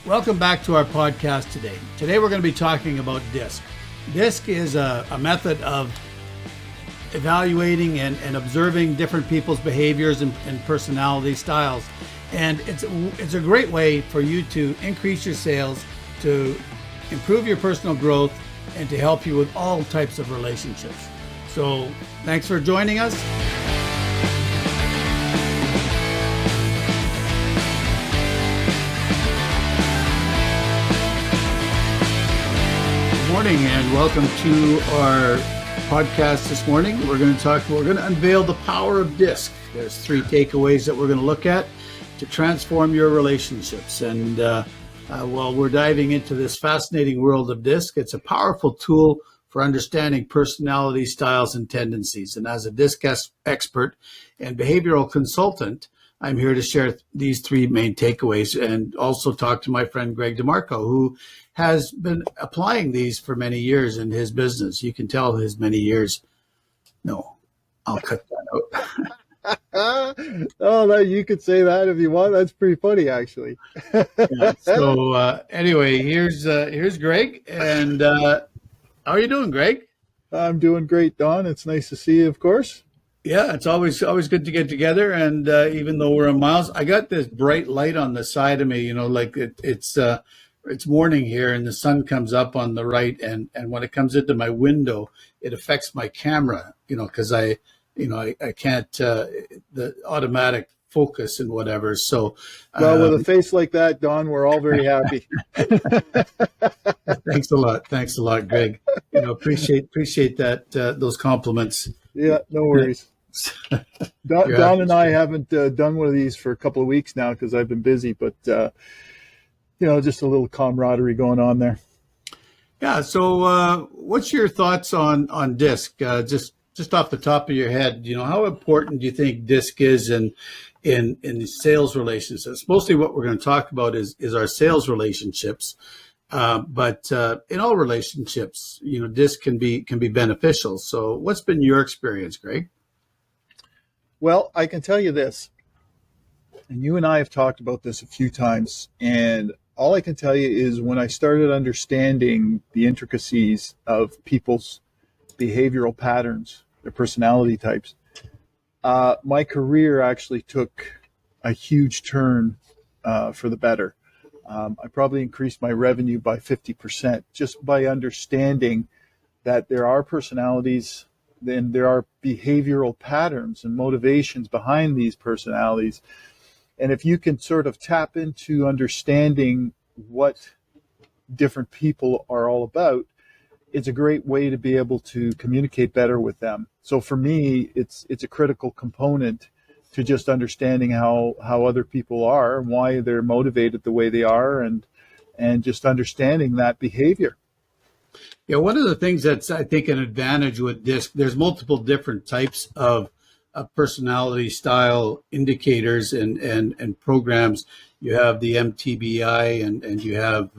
Welcome back to our podcast today. Today we're going to be talking about DISC. DISC is a method of evaluating and observing different people's behaviors and personality styles. And it's a great way for you to increase your sales, to improve your personal growth, and to help you with all types of relationships. So thanks for joining us. Good morning and welcome to our podcast this morning. We're going to unveil the power of DISC. There's 3 takeaways that we're going to look at to transform your relationships. And while we're diving into this fascinating world of DISC, it's a powerful tool for understanding personality styles and tendencies. And as a DISC expert and behavioral consultant, I'm here to share these 3 main takeaways and also talk to my friend Greg DeMarco, who has been applying these for many years in his business. You can tell his many years. No, I'll cut that out. Oh, you could say that if you want. That's pretty funny, actually. Yeah, so anyway, here's Greg. And how are you doing, Greg? I'm doing great, Don. It's nice to see you, of course. Yeah, it's always good to get together. And even though we're in miles, I got this bright light on the side of me. You know, like it's morning here and the sun comes up on the right. And when it comes into my window, it affects my camera, because I can't, the automatic focus and whatever. So, well, with a face like that, Don, we're all very happy. Thanks a lot, Greg. Appreciate that, those compliments. Yeah, no worries. Don and I haven't done one of these for a couple of weeks now because I've been busy, but just a little camaraderie going on there. Yeah. So, what's your thoughts on DISC? Just off the top of your head, how important do you think DISC is in sales relationships? Mostly, what we're going to talk about is our sales relationships. But in all relationships, DISC can be beneficial. So, what's been your experience, Greg? Well, I can tell you this, and you and I have talked about this a few times, and all I can tell you is when I started understanding the intricacies of people's behavioral patterns, their personality types, my career actually took a huge turn for the better. I probably increased my revenue by 50% just by understanding that there are personalities, then there are behavioral patterns and motivations behind these personalities. And if you can sort of tap into understanding what different people are all about, it's a great way to be able to communicate better with them. So for me, it's a critical component to just understanding how other people are and why they're motivated the way they are, and just understanding that behavior. Yeah, one of the things that's, I think, an advantage with DISC, there's multiple different types of personality style indicators and programs. You have the MTBI and you have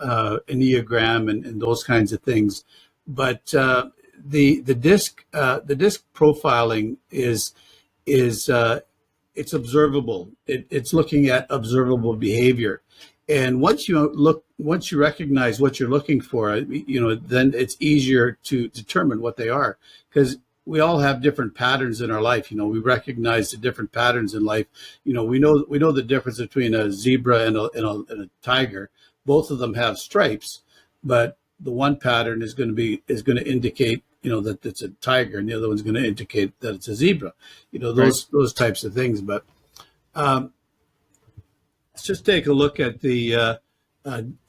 Enneagram and those kinds of things. But the DISC profiling is it's observable. It's looking at observable behavior. And once you recognize what you're looking for, then it's easier to determine what they are, because we all have different patterns in our life. We recognize the different patterns in life. We know the difference between a zebra and a tiger. Both of them have stripes, but the one pattern is going to indicate that it's a tiger, and the other one's going to indicate that it's a zebra. Those types of things. But let's just take a look at the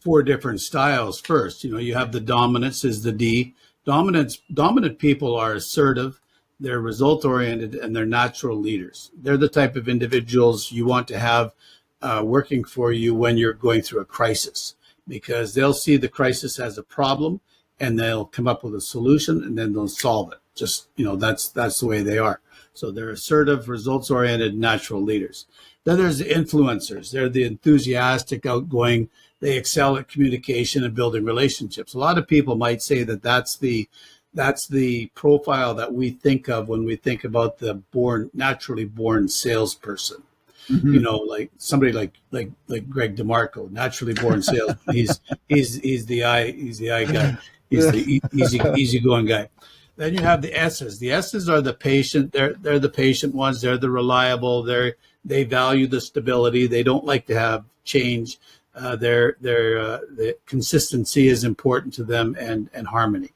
4 different styles first. You have the dominance is the D. Dominant people are assertive, they're result-oriented, and they're natural leaders. They're the type of individuals you want to have working for you when you're going through a crisis, because they'll see the crisis as a problem and they'll come up with a solution and then they'll solve it. Just, that's the way they are. So they're assertive, results-oriented, natural leaders. Then there's the influencers. They're the enthusiastic, outgoing. They excel at communication and building relationships. A lot of people might say that that's the profile that we think of when we think about the naturally born salesperson. Mhm. Like somebody like Greg DeMarco, naturally born salesman. He's the I guy. He's the easygoing guy. Then you have the S's. The S's are the patient. They're the patient ones. They're the reliable. They value the stability. They don't like to have change. The consistency is important to them, and harmony.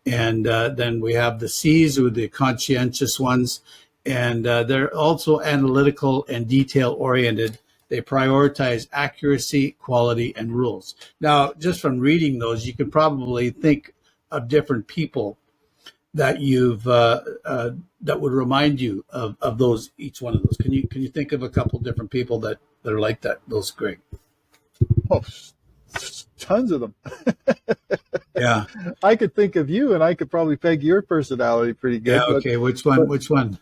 And then we have the C's, who are the conscientious ones, and they're also analytical and detail oriented. They prioritize accuracy, quality, and rules. Now, just from reading those, you can probably think of different people that you've that would remind you of those, each one of those. Can you think of a couple different people that are like that? Those, Greg? Oh, tons of them. Yeah. I could think of you, and I could probably peg your personality pretty Yeah. good. Okay. Which one? But Which one?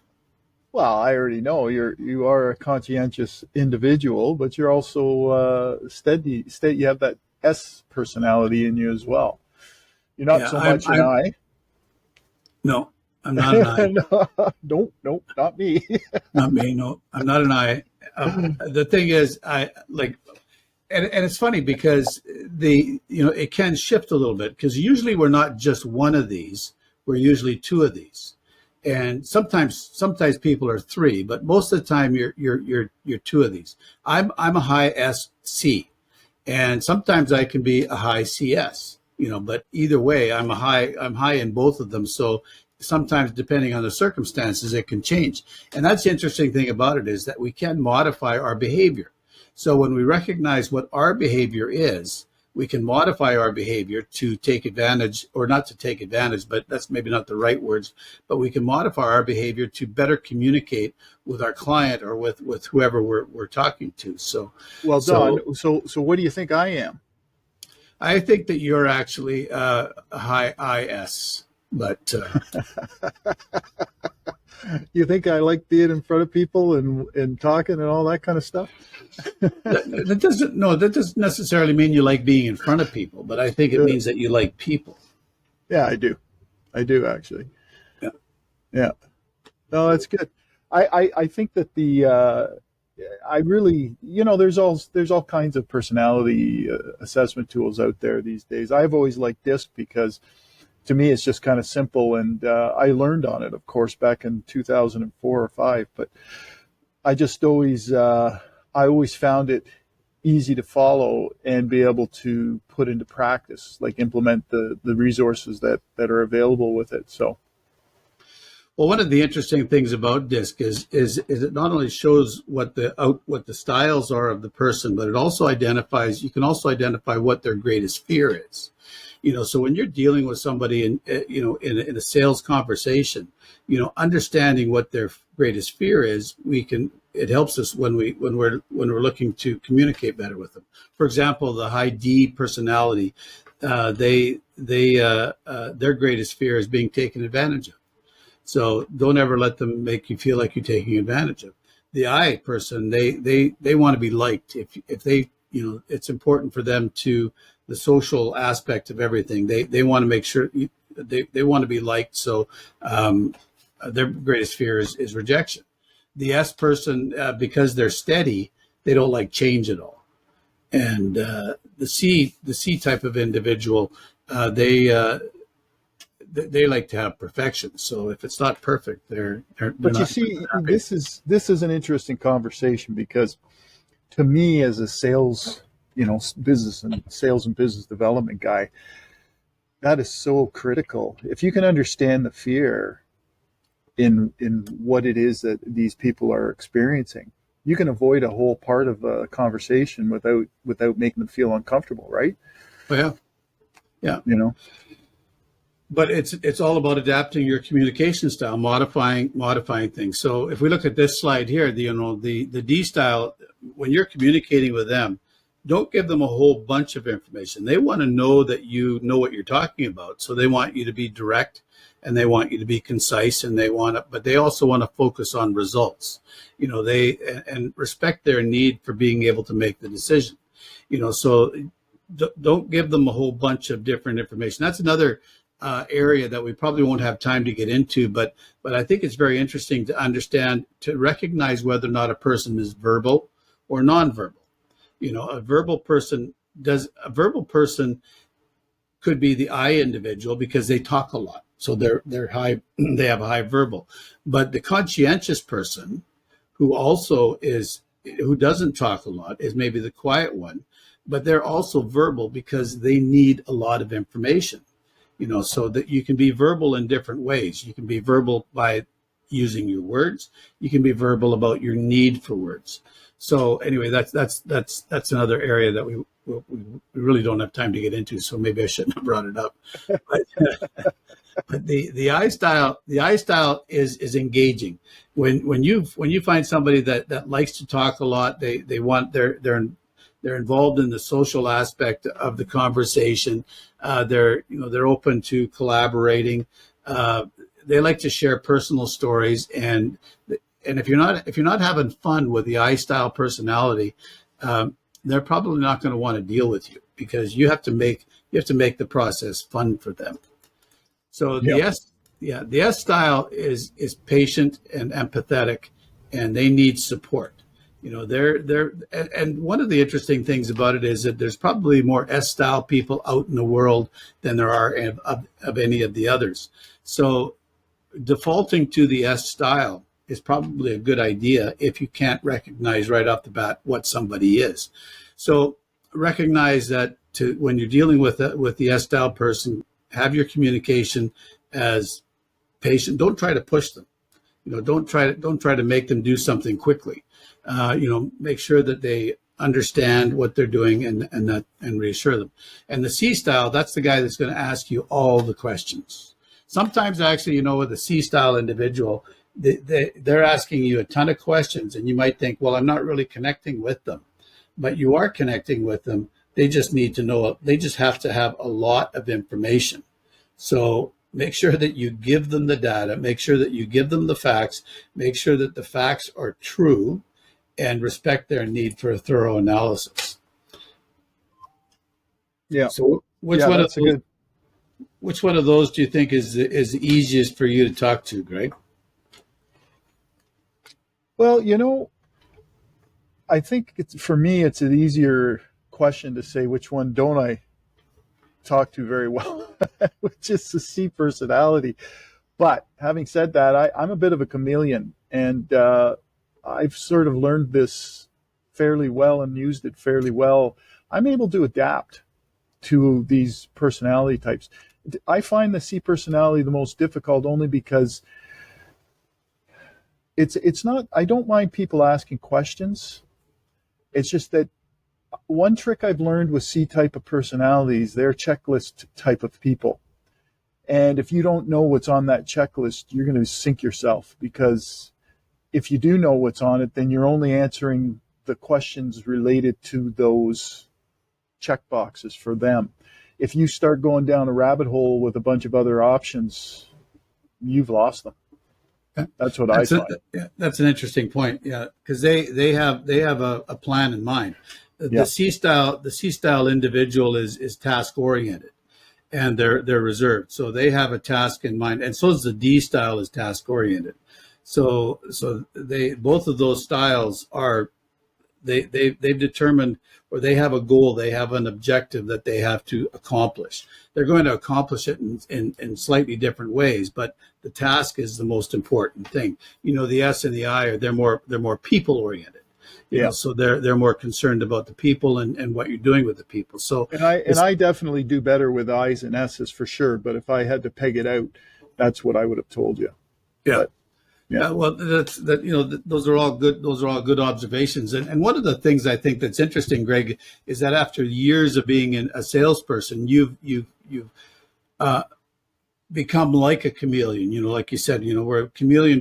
well, I already know you are a conscientious individual, but you're also steady. You have that S personality in you as well. You're not Yeah. so much an I'm I. No, I'm not an I. No, nope, not me. Not me. No, I'm not an I. The thing is, I like, and it's funny because it can shift a little bit, because usually we're not just one of these. We're usually two of these, and sometimes people are three, but most of the time you're two of these. I'm a high SC, and sometimes I can be a high CS. But either way, I'm high in both of them. So sometimes, depending on the circumstances, it can change. And that's the interesting thing about it, is that we can modify our behavior. So when we recognize what our behavior is, we can modify our behavior to take advantage, or not to take advantage, but that's maybe not the right words, but we can modify our behavior to better communicate with our client, or with whoever we're talking to. Well, So Don. So what do you think I am? I think that you're actually a high IS, but You think I like being in front of people and talking and all that kind of stuff? that doesn't necessarily mean you like being in front of people, but I think it means that you like people. Yeah, I do. I do actually. Yeah. Yeah. No, that's good. I think that I really, there's all kinds of personality assessment tools out there these days. I've always liked DISC because to me it's just kind of simple, and I learned on it, of course, back in 2004 or five. But I just always found it easy to follow and be able to put into practice, like implement the resources that are available with it. So. Well, one of the interesting things about DISC is it not only shows what the styles are of the person, but it also identifies. You can also identify what their greatest fear is. So when you're dealing with somebody in a sales conversation, understanding what their greatest fear is, it helps us when we're looking to communicate better with them. For example, the high D personality, their greatest fear is being taken advantage of. So don't ever let them make you feel like you're taking advantage of. The I person, they want to be liked. If they, it's important for them to the social aspect of everything. They want to make sure they want to be liked. So their greatest fear is rejection. The S person, because they're steady, they don't like change at all. And the C type of individual, they like to have perfection. So if it's not perfect, they're But you not see, happy. this is an interesting conversation, because to me, as a sales, business and business development guy, that is so critical. If you can understand the fear in what it is that these people are experiencing, you can avoid a whole part of a conversation without making them feel uncomfortable, right? Oh, yeah, yeah. You know. But it's all about adapting your communication style, modifying things. So if we look at this slide here, the D style, when you're communicating with them, don't give them a whole bunch of information. They want to know that you know what you're talking about. So they want you to be direct, and they want you to be concise, and but they also want to focus on results. And respect their need for being able to make the decision. So don't give them a whole bunch of different information. That's another area that we probably won't have time to get into, but I think it's very interesting to understand, to recognize whether or not a person is verbal or nonverbal. A verbal person could be the I individual because they talk a lot. So they're high, they have a high verbal. But the conscientious person who also is, who doesn't talk a lot, is maybe the quiet one, but they're also verbal because they need a lot of information. So that you can be verbal in different ways. You can be verbal by using your words. You can be verbal about your need for words. So anyway, that's another area that we really don't have time to get into. So maybe I shouldn't have brought it up. But the I style is engaging. When you find somebody that likes to talk a lot, they're involved in the social aspect of the conversation. They're open to collaborating. They like to share personal stories, and if you're not having fun with the I style personality, they're probably not going to want to deal with you, because you have to make the process fun for them. So Yeah. the S style is patient and empathetic, and they need support. And one of the interesting things about it is that there's probably more S style people out in the world than there are of any of the others. So defaulting to the S style is probably a good idea if you can't recognize right off the bat what somebody is. So recognize that when you're dealing with the S style person, have your communication as patient. Don't try to push them. Don't try to make them do something quickly. Make sure that they understand what they're doing and reassure them. And the C style, that's the guy that's going to ask you all the questions. Sometimes actually, with a C style individual, they're asking you a ton of questions, and you might think, well, I'm not really connecting with them, but you are connecting with them. They just need to know. They just have to have a lot of information. So make sure that you give them the data. Make sure that you give them the facts. Make sure that the facts are true, and respect their need for a thorough analysis. Yeah. So which one of those do you think is the easiest for you to talk to, Greg? Well, I think for me, it's an easier question to say which one don't I talk to very well, which is the C personality. But having said that, I'm a bit of a chameleon, and I've sort of learned this fairly well and used it fairly well. I'm able to adapt to these personality types. I find the C personality the most difficult only because it's not, I don't mind people asking questions. It's just that one trick I've learned with C type of personalities, they're checklist type of people. And if you don't know what's on that checklist, you're going to sink yourself, because if you do know what's on it, then you're only answering the questions related to those check boxes for them. If you start going down a rabbit hole with a bunch of other options, you've lost them. That's what I find. That's an interesting point. Yeah, because they have a plan in mind. The C style individual is task oriented, and they're reserved. So they have a task in mind, and so is the D style is task oriented. So they, both of those styles are, they've determined, or they have a goal, they have an objective that they have to accomplish. They're going to accomplish it in slightly different ways, but the task is the most important thing. The S and the I they're more people oriented. So they're more concerned about the people and what you're doing with the people. So I definitely do better with I's and S's for sure. But if I had to peg it out, that's what I would have told you. Yeah. Yeah, well, those are all good. Those are all good observations. And one of the things I think that's interesting, Greg, is that after years of being a salesperson, you've become like a chameleon. Like you said, where a chameleon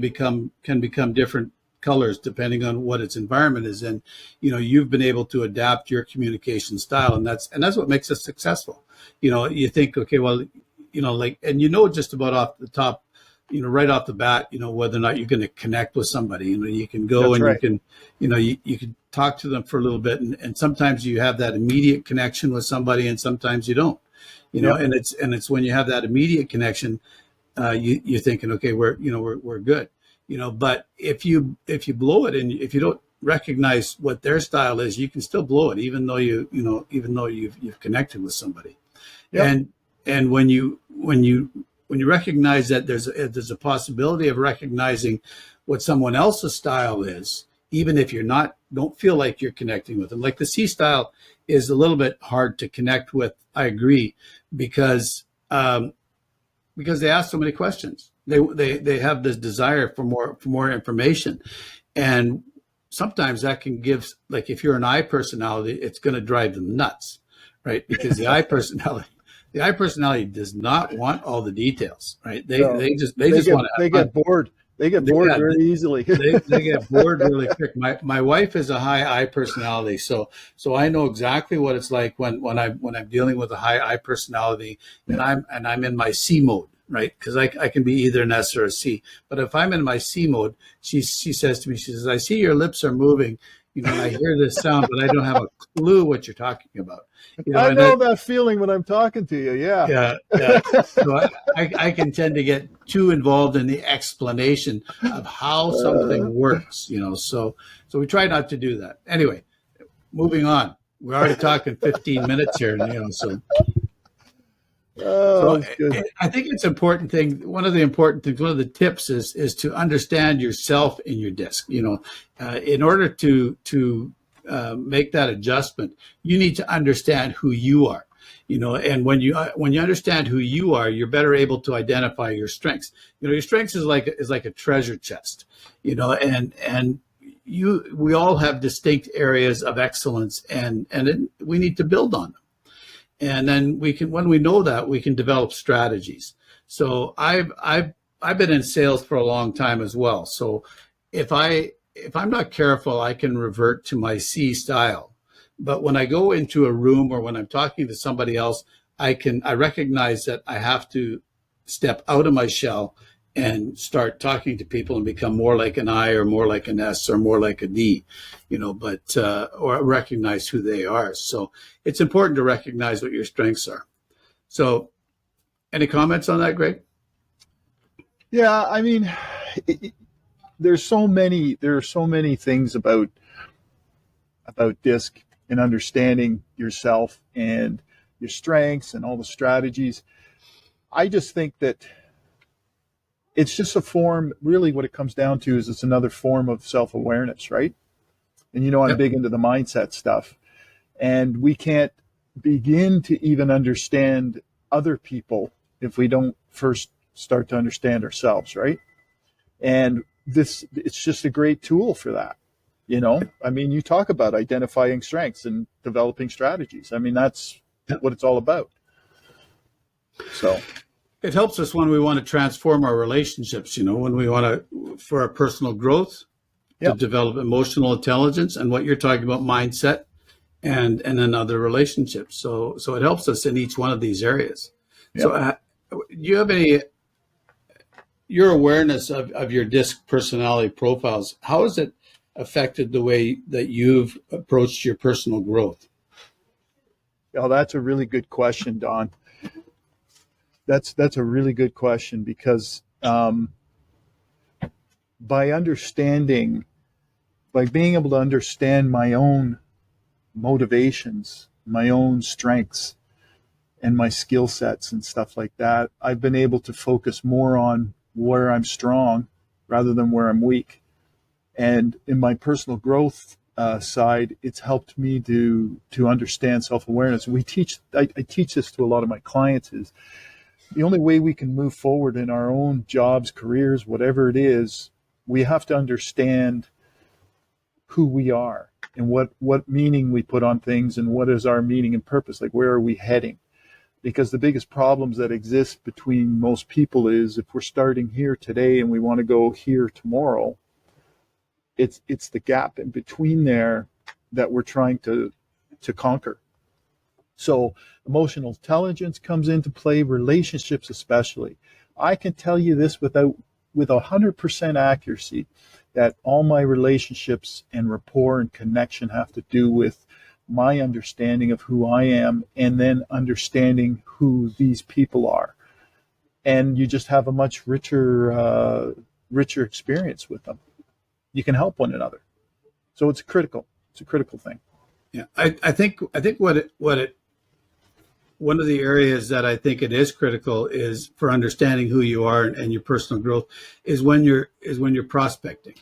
can become different colors depending on what its environment is in. You've been able to adapt your communication style, and that's what makes us successful. You think, okay, well, just about off the top, right off the bat, whether or not you're going to connect with somebody. You can go That's and right. you can talk to them for a little bit, and sometimes you have that immediate connection with somebody, and sometimes you don't. Yep. and it's when you have that immediate connection, you're thinking, okay, we're good, but if you blow it and if you don't recognize what their style is, you can still blow it, even though even though you've connected with somebody. Yep. And when you recognize that there's a possibility of recognizing what someone else's style is, even if don't feel like you're connecting with them. Like the C style is a little bit hard to connect with. I agree, because they ask so many questions. They have this desire for more information, and sometimes that can give, like, if you're an I personality, it's going to drive them nuts, right? Because the I personality does not want all the details, right? They just want to. They get bored. They get bored very easily. They get bored really quick. My wife is a high I personality, so I know exactly what it's like when I'm dealing with a high I personality, and I'm in my C mode, right? Because I can be either an S or a C. But if I'm in my C mode, she says to me, she says, "I see your lips are moving, and I hear this sound, but I don't have a clue what you're talking about." I know that feeling when I'm talking to you. Yeah. Yeah. So I can tend to get too involved in the explanation of how something works, So we try not to do that. Anyway, moving on. We're already talking 15 minutes here, so. Oh, So I think it's important thing. One of the tips is to understand yourself in your disc. In order to make that adjustment, you need to understand who you are. And when you understand who you are, you're better able to identify your strengths. Your strengths is like a treasure chest. And we all have distinct areas of excellence, and we need to build on them. And then when we know that, we can develop strategies. So I've been in sales for a long time as well. So if I'm not careful, I can revert to my C style. But when I go into a room or when I'm talking to somebody else, I recognize that I have to step out of my shell and start talking to people and become more like an I or more like an S or more like a D, or recognize who they are. So it's important to recognize what your strengths are. So any comments on that, Greg? Yeah, I mean, there are so many things about DISC and understanding yourself and your strengths and all the strategies. I just think that it's just a form, really what it comes down to is it's another form of self-awareness, right? And I'm big into the mindset stuff. And we can't begin to even understand other people if we don't first start to understand ourselves, right? And it's just a great tool for that. I mean, you talk about identifying strengths and developing strategies. I mean, that's what it's all about. So it helps us when we want to transform our relationships, when we want to, for our personal growth, to develop emotional intelligence, and what you're talking about, mindset, and then other relationships. So it helps us in each one of these areas. Yep. So do you have your awareness of your DISC personality profiles, how has it affected the way that you've approached your personal growth? Oh, that's a really good question, Don. That's a really good question, because by being able to understand my own motivations, my own strengths, and my skill sets and stuff like that, I've been able to focus more on where I'm strong rather than where I'm weak. And in my personal growth side, it's helped me to understand self-awareness. I teach this to a lot of my clients, is the only way we can move forward in our own jobs, careers, whatever it is, we have to understand who we are and what meaning we put on things, and what is our meaning and purpose, like where are we heading? Because the biggest problems that exist between most people is, if we're starting here today and we want to go here tomorrow, it's the gap in between there that we're trying to conquer. So emotional intelligence comes into play, relationships especially. I can tell you this with 100% accuracy, that all my relationships and rapport and connection have to do with my understanding of who I am and then understanding who these people are. And you just have a much richer experience with them. You can help one another. So it's critical. It's a critical thing. Yeah, I think one of the areas that I think it is critical is for understanding who you are and your personal growth is when you're prospecting,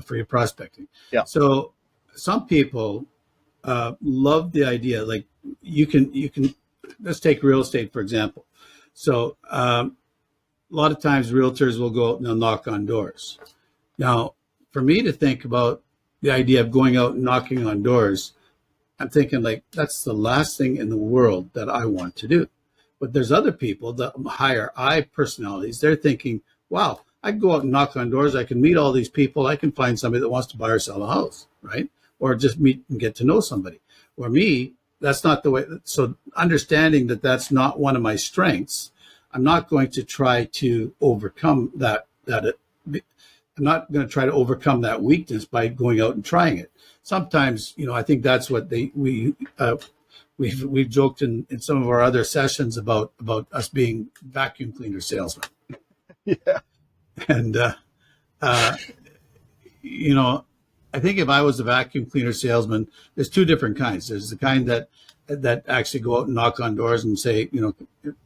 for your prospecting. Yeah. So some people love the idea, like you can, let's take real estate, for example. So a lot of times realtors will go out and they'll knock on doors. Now, for me to think about the idea of going out and knocking on doors, I'm thinking like that's the last thing in the world that I want to do. But there's other people, the higher I personalities, they're thinking, wow, I can go out and knock on doors. I can meet all these people. I can find somebody that wants to buy or sell a house, right? Or just meet and get to know somebody. Or me, that's not the way. So understanding that that's not one of my strengths, I'm not going to try to overcome I'm not going to try to overcome that weakness by going out and trying it. Sometimes, I think that's what we've joked in some of our other sessions about us being vacuum cleaner salesmen. Yeah. And I think if I was a vacuum cleaner salesman, there's two different kinds. There's the kind that actually go out and knock on doors and say,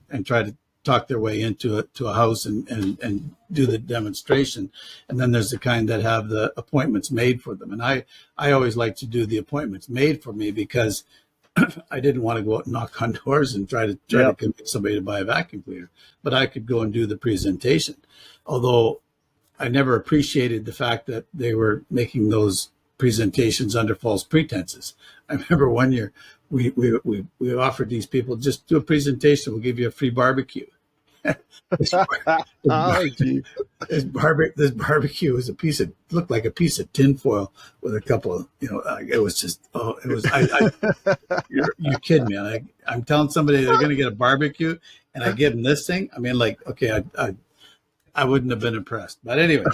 and try to talk their way into a house and do the demonstration. And then there's the kind that have the appointments made for them. And I always like to do the appointments made for me because I didn't want to go out and knock on doors and try to convince somebody to buy a vacuum cleaner, but I could go and do the presentation. Although I never appreciated the fact that they were making those presentations under false pretenses. I remember one year we offered these people, just do a presentation, we'll give you a free barbecue. this barbecue was looked like a piece of tinfoil with a couple of, it was just, you're kidding me. I'm telling somebody they're going to get a barbecue and I give them this thing. I mean, like, okay, I wouldn't have been impressed. But anyway.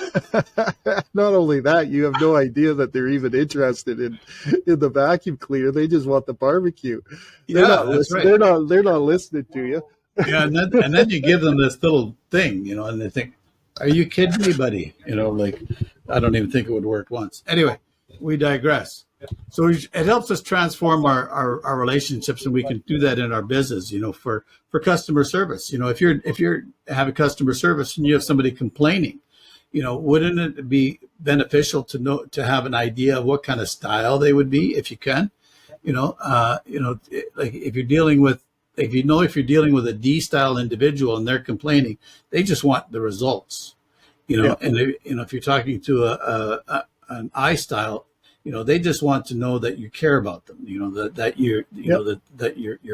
Not only that, you have no idea that they're even interested in the vacuum cleaner. They just want the barbecue. They're not listening to you. Yeah, and then you give them this little thing, and they think, are you kidding me, buddy? Like, I don't even think it would work once. Anyway, we digress. So it helps us transform our relationships, and we can do that in our business, for customer service. If you're having customer service and you have somebody complaining, wouldn't it be beneficial to have an idea of what kind of style they would be if you can, like if you're dealing with a D style individual and they're complaining, they just want the results, and if you're talking to an I style, they just want to know that you care about them, that you're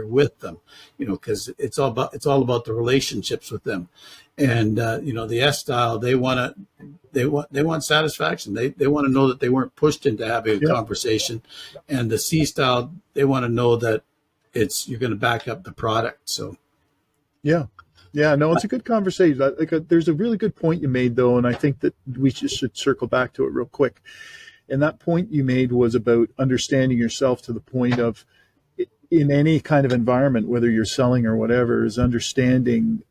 with them, because it's all about the relationships with them. And, the S style, they want satisfaction. They want to know that they weren't pushed into having a conversation. And the C style, they want to know that you're going to back up the product. So. Yeah. Yeah, no, it's a good conversation. There's a really good point you made, though, and I think that we should circle back to it real quick. And that point you made was about understanding yourself to the point of, in any kind of environment, whether you're selling or whatever, is understanding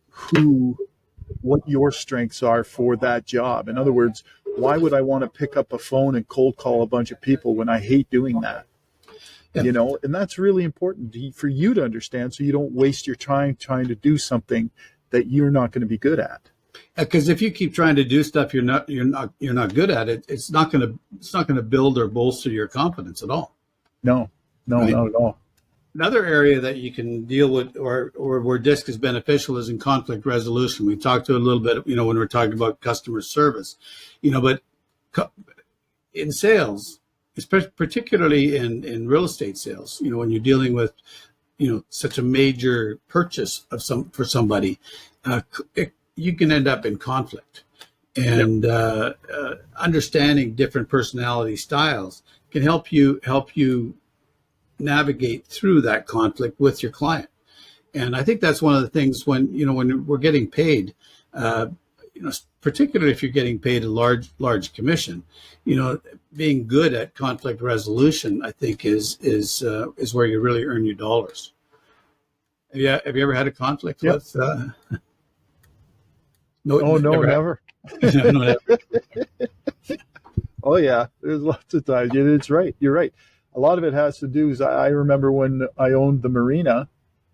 what your strengths are for that job. In other words, why would I want to pick up a phone and cold call a bunch of people when I hate doing that? Yeah. And that's really important for you to understand, so you don't waste your time trying to do something that you're not going to be good at. Because if you keep trying to do stuff you're not good at, it's not going to build or bolster your confidence at all. No, right? Not at all. Another area that you can deal with, or where DISC is beneficial, is in conflict resolution. We talked to it a little bit, when we're talking about customer service, but in sales, particularly in real estate sales, when you're dealing with, such a major purchase for somebody, you can end up in conflict, and understanding different personality styles can help you navigate through that conflict with your client. And I think that's one of the things when we're getting paid, particularly if you're getting paid a large commission, being good at conflict resolution, I think is where you really earn your dollars. Have you ever had a conflict Yep. with? No, Oh no, never. never. No, never. Oh yeah, there's lots of times. Yeah, it's right. You're right. A lot of it has to do is I remember when I owned the marina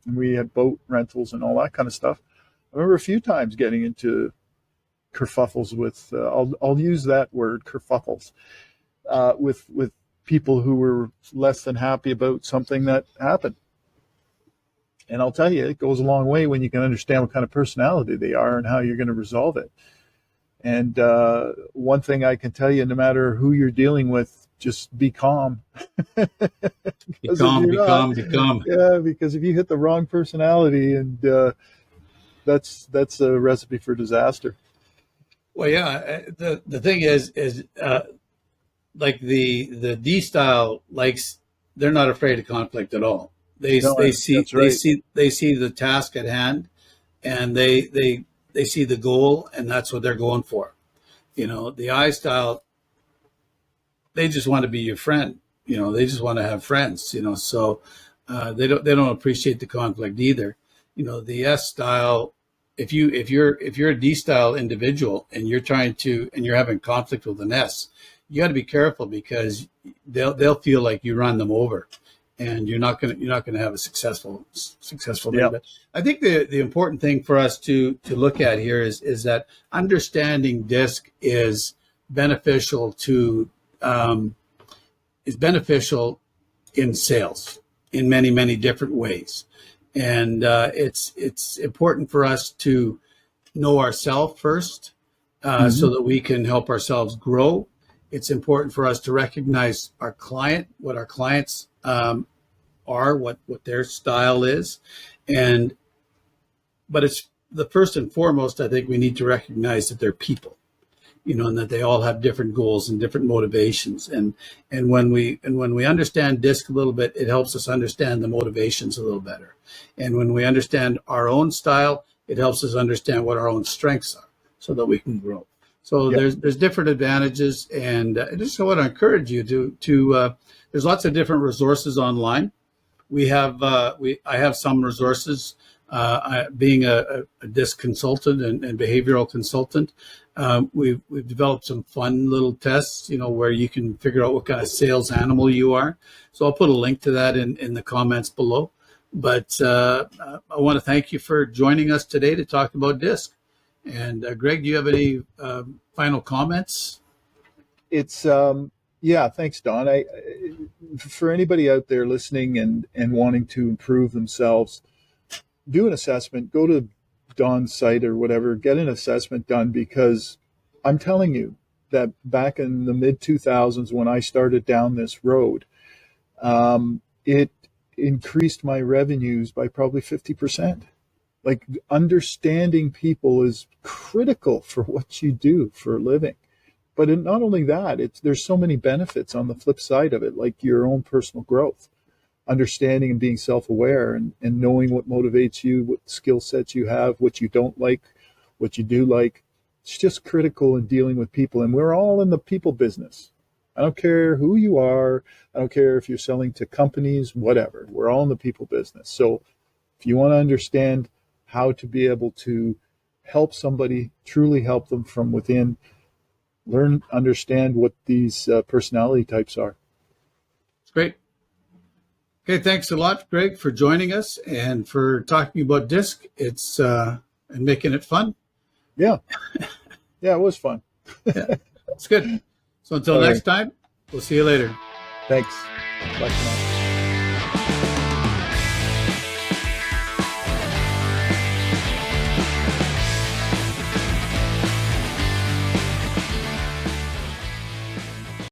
and we had boat rentals and all that kind of stuff. I remember a few times getting into kerfuffles with I'll use that word, kerfuffles, with people who were less than happy about something that happened. And I'll tell you, it goes a long way when you can understand what kind of personality they are and how you're going to resolve it. And one thing I can tell you, no matter who you're dealing with, just be calm. Be calm. Yeah, because if you hit the wrong personality, and that's a recipe for disaster. Well, yeah. The thing is like the D style likes, they're not afraid of conflict at all. They see the task at hand, and they see the goal, and that's what they're going for. The I style, they just want to be your friend. They just want to have friends. So they don't appreciate the conflict either. The S style, if you're a D style individual and you're having conflict with an S, you got to be careful, because they'll feel like you run them over, and you're not gonna have a successful day. Yeah. But I think the important thing for us to look at here is that understanding DISC is beneficial in sales in many different ways, and it's important for us to know ourselves first, so that we can help ourselves grow. It's important for us to recognize our client, what our clients are, what their style is, but it's the first and foremost. I think we need to recognize that they're people, and that they all have different goals and different motivations. And when we understand DISC a little bit, it helps us understand the motivations a little better. And when we understand our own style, it helps us understand what our own strengths are, so that we can grow. So there's different advantages, and I just want to encourage you to there's lots of different resources online. I have some resources. Being a DISC consultant and behavioral consultant, we've developed some fun little tests, where you can figure out what kind of sales animal you are. So I'll put a link to that in the comments below. But I want to thank you for joining us today to talk about DISC. And Greg, do you have any final comments? It's thanks, Don. For anybody out there listening and wanting to improve themselves, do an assessment. Go to Don's site or whatever, get an assessment done, because I'm telling you that back in the mid 2000s when I started down this road, it increased my revenues by probably 50%. Like, understanding people is critical for what you do for a living. But not only that, there's so many benefits on the flip side of it, like your own personal growth, understanding and being self-aware, and knowing what motivates you, what skill sets you have, what you don't like, what you do like. It's just critical in dealing with people. And we're all in the people business. I don't care who you are. I don't care if you're selling to companies, whatever. We're all in the people business. So if you want to understand how to be able to help somebody, truly help them from within, understand what these personality types are. Great. Okay, thanks a lot, Greg, for joining us and for talking about DISC. It's and making it fun. Yeah, it was fun. Yeah, it's good. So until next time, we'll see you later. Thanks. Bye for now.